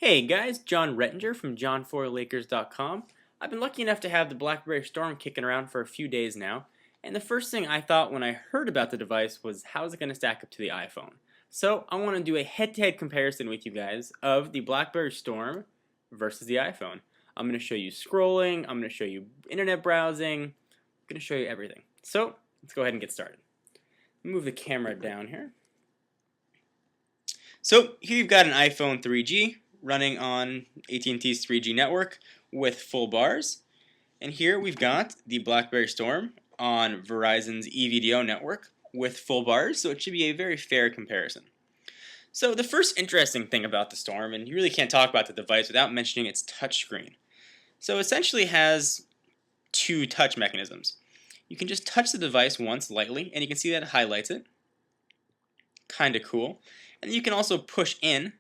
Hey guys, John Rettinger from John4Lakers.com. I've been lucky enough to have the Blackberry Storm kicking around for a few days now, and the first thing I thought when I heard about the device was how is it going to stack up to the iPhone? So I want to do a head-to-head comparison with you guys of the Blackberry Storm versus the iPhone. I'm going to show you scrolling, I'm going to show you internet browsing, I'm going to show you everything. So let's go ahead and get started. Move the camera down here. So here you've got an iPhone 3G running on AT&T's 3G network with full bars. And here we've got the Blackberry Storm on Verizon's EVDO network with full bars, so it should be a very fair comparison. So the first interesting thing about the Storm, and you really can't talk about the device without mentioning its touchscreen. So it essentially has two touch mechanisms. You can just touch the device once lightly, and you can see that it highlights it. Kinda cool. And you can also push in.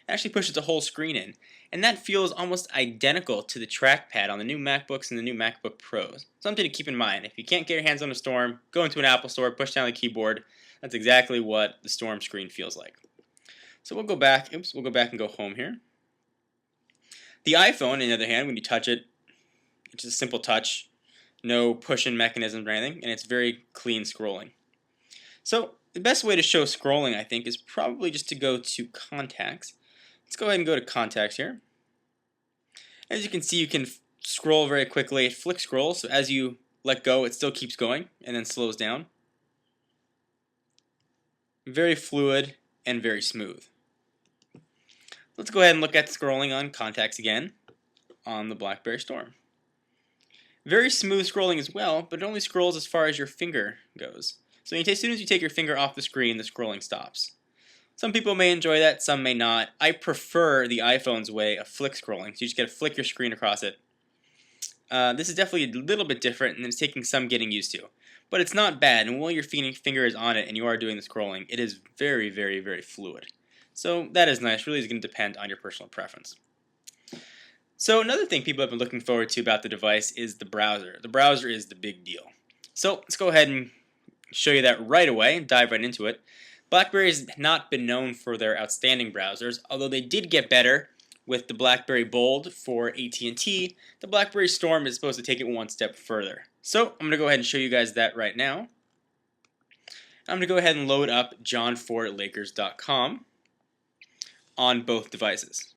It actually pushes the whole screen in, and that feels almost identical to the trackpad on the new MacBooks and the new MacBook Pros. Something to keep in mind. If you can't get your hands on a Storm, go into an Apple store, push down the keyboard. That's exactly what the Storm screen feels like. So we'll go back. We'll go back and go home here. The iPhone, on the other hand, when you touch it, it's just a simple touch, no push-in mechanisms or anything, and it's very clean scrolling. So the best way to show scrolling, I think, is probably just to go to Contacts. Let's go ahead and go to Contacts here. As you can see, you can scroll very quickly. It flick scrolls, so as you let go, it still keeps going and then slows down. Very fluid and very smooth. Let's go ahead and look at scrolling on Contacts again on the Blackberry Storm. Very smooth scrolling as well, but it only scrolls as far as your finger goes. So as soon as you take your finger off the screen, the scrolling stops. Some people may enjoy that, some may not. I prefer the iPhone's way of flick scrolling, so you just got to flick your screen across it. This is definitely a little bit different, and it's taking some getting used to. But it's not bad, and while your finger is on it and you are doing the scrolling, it is very, very, very fluid. So that is nice. Really is going to depend on your personal preference. So another thing people have been looking forward to about the device is the browser. The browser is the big deal. So let's go ahead and show you that right away and dive right into it. BlackBerry has not been known for their outstanding browsers, although they did get better with the BlackBerry Bold for AT&T. The BlackBerry Storm is supposed to take it one step further. So I'm going to go ahead and show you guys that right now. I'm going to go ahead and load up John4Lakers.com on both devices.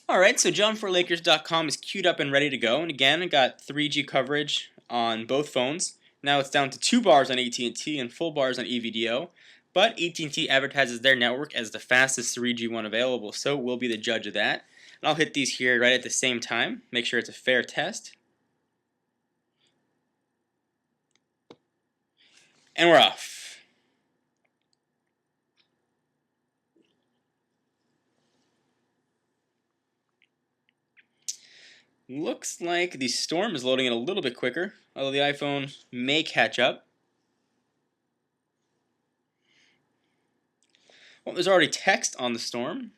Alright, so John4Lakers.com is queued up and ready to go, and again, I got 3G coverage on both phones. Now it's down to 2 bars on AT&T and full bars on EVDO. But AT&T advertises their network as the fastest 3G one available, so we'll be the judge of that. And I'll hit these here right at the same time, make sure it's a fair test. And we're off. Looks like the Storm is loading it a little bit quicker, although the iPhone may catch up. Well, there's already text on the Storm.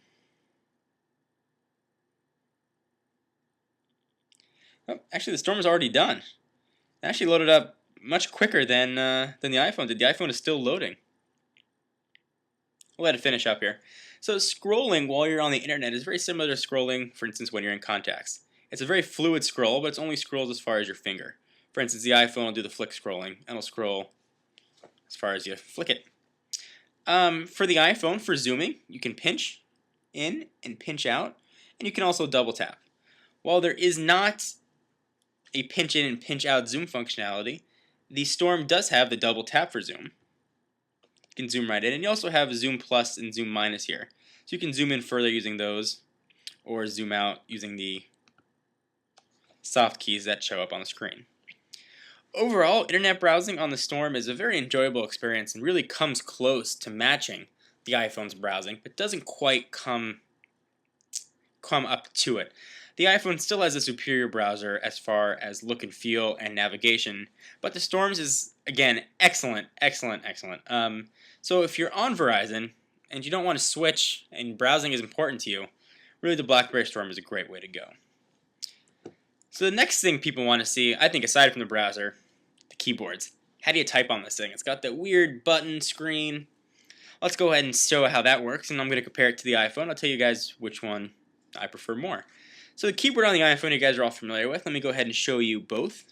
Oh, actually, the Storm is already done. It actually loaded up much quicker than the iPhone did. The iPhone is still loading. We'll let it finish up here. So scrolling while you're on the internet is very similar to scrolling, for instance, when you're in Contacts. It's a very fluid scroll, but it's only scrolls as far as your finger. For instance, the iPhone will do the flick scrolling, and it'll scroll as far as you flick it. For the iPhone, for zooming, you can pinch in and pinch out, and you can also double tap. While there is not a pinch in and pinch out zoom functionality, the Storm does have the double tap for zoom. You can zoom right in, and you also have zoom plus and zoom minus here. So you can zoom in further using those, or zoom out using the soft keys that show up on the screen. Overall, internet browsing on the Storm is a very enjoyable experience and really comes close to matching the iPhone's browsing, but doesn't quite come up to it. The iPhone still has a superior browser as far as look and feel and navigation, but the Storm's is, again, excellent, excellent, excellent. So if you're on Verizon and you don't want to switch and browsing is important to you, really the Blackberry Storm is a great way to go. So the next thing people want to see, I think aside from the browser, the keyboards. How do you type on this thing? It's got that weird button screen. Let's go ahead and show how that works, and I'm going to compare it to the iPhone. I'll tell you guys which one I prefer more. So the keyboard on the iPhone you guys are all familiar with. Let me go ahead and show you both.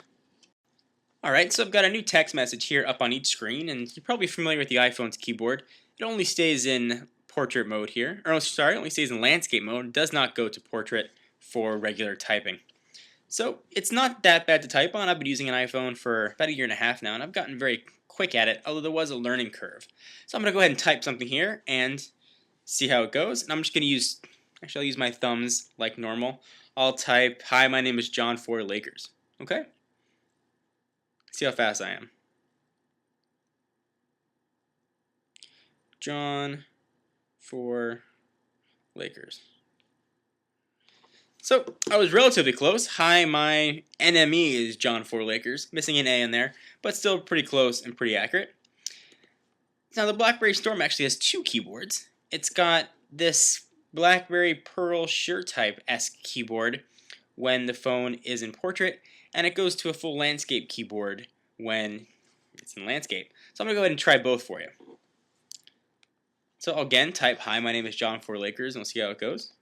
Alright, so I've got a new text message here up on each screen, and you're probably familiar with the iPhone's keyboard. It only stays in portrait mode here, or sorry, it only stays in landscape mode. It does not go to portrait for regular typing. So it's not that bad to type on. I've been using an iPhone for about a year and a half now, and I've gotten very quick at it, although there was a learning curve. So I'm going to go ahead and type something here and see how it goes. And I'm just going to use, actually I'll use my thumbs like normal. I'll type, "Hi, my name is John for Lakers." Okay? See how fast I am. John for Lakers. So I was relatively close. Hi, my NME is John for Lakers. Missing an A in there, but still pretty close and pretty accurate. Now the Blackberry Storm actually has two keyboards. It's got this Blackberry Pearl SureType-esque keyboard when the phone is in portrait, and it goes to a full landscape keyboard when it's in landscape. So I'm going to go ahead and try both for you. So I'll again type, "Hi, my name is John for Lakers," and we'll see how it goes.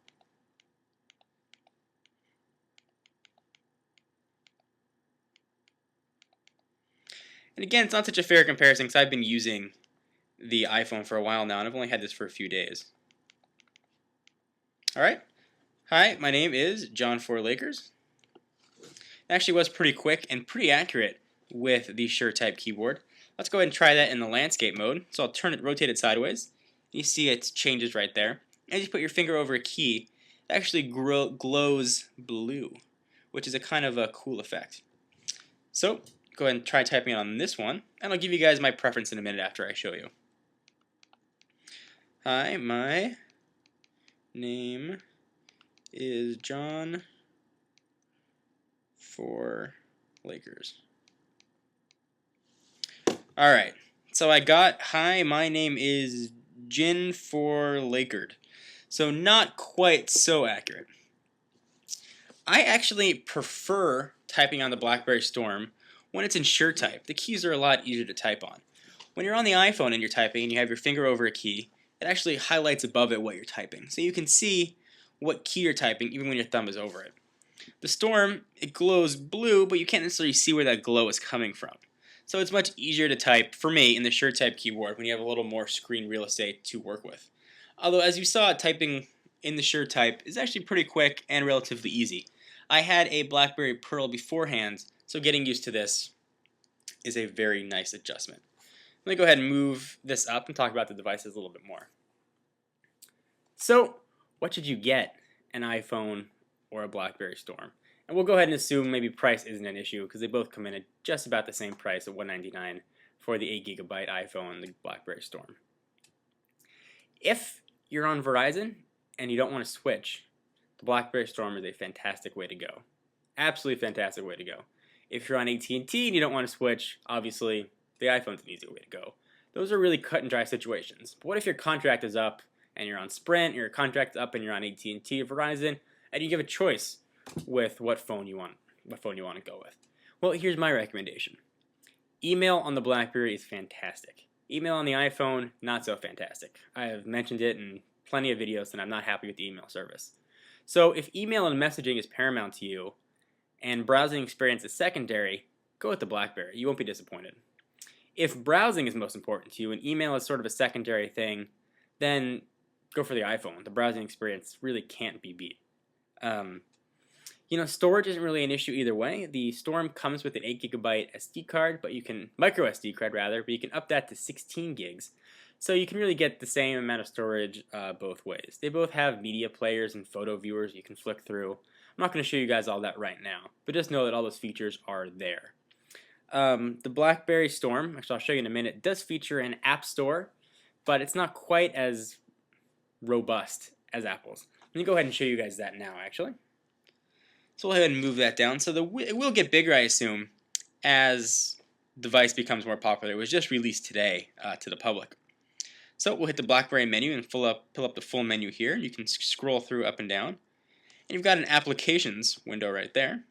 And again, it's not such a fair comparison because I've been using the iPhone for a while now, and I've only had this for a few days. Alright. "Hi, my name is John for Lakers." It actually was pretty quick and pretty accurate with the SureType keyboard. Let's go ahead and try that in the landscape mode. So I'll rotate it sideways. You see it changes right there. As you put your finger over a key, it actually glows blue, which is a kind of a cool effect. So go ahead and try typing it on this one, and I'll give you guys my preference in a minute after I show you. "Hi, my name is John for Lakers." Alright, so I got, "Hi, my name is Jin for Lakard." So not quite so accurate. I actually prefer typing on the Blackberry Storm when it's in SureType. The keys are a lot easier to type on. When you're on the iPhone and you're typing and you have your finger over a key, it actually highlights above it what you're typing. So you can see what key you're typing even when your thumb is over it. The Storm, it glows blue, but you can't necessarily see where that glow is coming from. So it's much easier to type, for me, in the SureType keyboard when you have a little more screen real estate to work with. Although, as you saw, typing in the SureType is actually pretty quick and relatively easy. I had a Blackberry Pearl beforehand, so getting used to this is a very nice adjustment. Let me go ahead and move this up and talk about the devices a little bit more. So, what should you get, an iPhone or a Blackberry Storm? And we'll go ahead and assume maybe price isn't an issue because they both come in at just about the same price at $199 for the 8GB iPhone and the Blackberry Storm. If you're on Verizon and you don't want to switch, the Blackberry Storm is a fantastic way to go. Absolutely fantastic way to go. If you're on AT&T and you don't want to switch, obviously the iPhone's an easy way to go. Those are really cut and dry situations. But what if your contract is up and you're on Sprint, or your contract's up and you're on AT&T or Verizon, and you give a choice with what phone you want to go with? Well, here's my recommendation. Email on the Blackberry is fantastic. Email on the iPhone, not so fantastic. I have mentioned it in plenty of videos that I'm not happy with the email service. So if email and messaging is paramount to you and browsing experience is secondary, go with the Blackberry. You won't be disappointed. If browsing is most important to you and email is sort of a secondary thing, then go for the iPhone. The browsing experience really can't be beat. Storage isn't really an issue either way. The Storm comes with an 8GB SD card, micro SD card rather, but you can up that to 16 gigs. So you can really get the same amount of storage both ways. They both have media players and photo viewers you can flick through. I'm not going to show you guys all that right now, but just know that all those features are there. The Blackberry Storm, actually I'll show you in a minute, does feature an app store, but it's not quite as robust as Apple's. Let me go ahead and show you guys that now, actually. So we'll go ahead and move that down. So it will get bigger, I assume, as the device becomes more popular. It was just released today to the public. So we'll hit the Blackberry menu and pull up the full menu here. You can scroll through up and down. And you've got an applications window right there.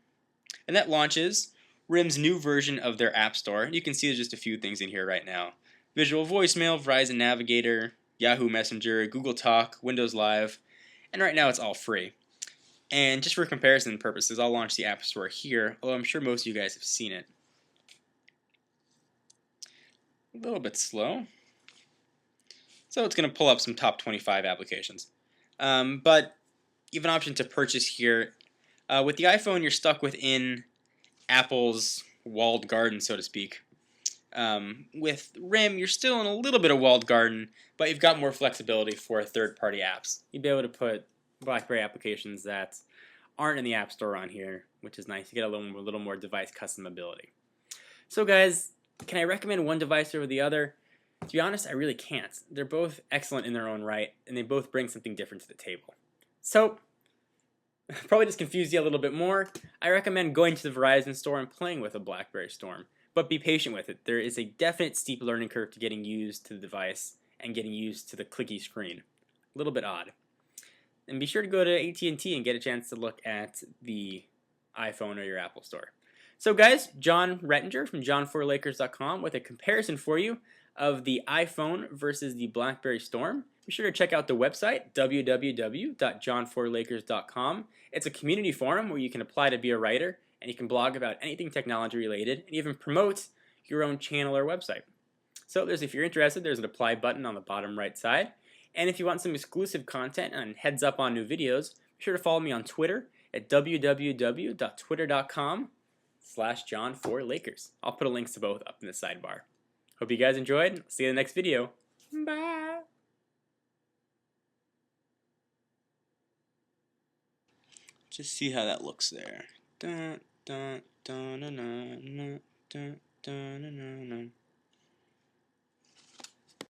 And that launches RIM's new version of their App Store. You can see there's just a few things in here right now. Visual voicemail, Verizon Navigator, Yahoo Messenger, Google Talk, Windows Live, and right now it's all free. And just for comparison purposes, I'll launch the App Store here, although I'm sure most of you guys have seen it. A little bit slow. So it's going to pull up some top 25 applications. But you have an option to purchase here. With the iPhone, you're stuck within Apple's walled garden, so to speak. With RIM, you're still in a little bit of walled garden, but you've got more flexibility for third-party apps. You'd be able to put BlackBerry applications that aren't in the App Store on here, which is nice. You get a little more device customability. So guys, can I recommend one device over the other? To be honest, I really can't. They're both excellent in their own right, and they both bring something different to the table. So, probably just confused you a little bit more. I recommend going to the Verizon store and playing with a Blackberry Storm. But be patient with it. There is a definite steep learning curve to getting used to the device and getting used to the clicky screen. A little bit odd. And be sure to go to AT&T and get a chance to look at the iPhone or your Apple store. So guys, John Rettinger from john4lakers.com with a comparison for you of the iPhone versus the Blackberry Storm. Be sure to check out the website, www.john4lakers.com. It's a community forum where you can apply to be a writer, and you can blog about anything technology related, and even promote your own channel or website. So if you're interested, there's an apply button on the bottom right side. And if you want some exclusive content and heads up on new videos, be sure to follow me on Twitter at www.twitter.com/John4Lakers. I'll put links to both up in the sidebar. Hope you guys enjoyed. See you in the next video. Bye. Just see how that looks there. Dun, dun, dun, dun, dun, dun, dun, dun, dun.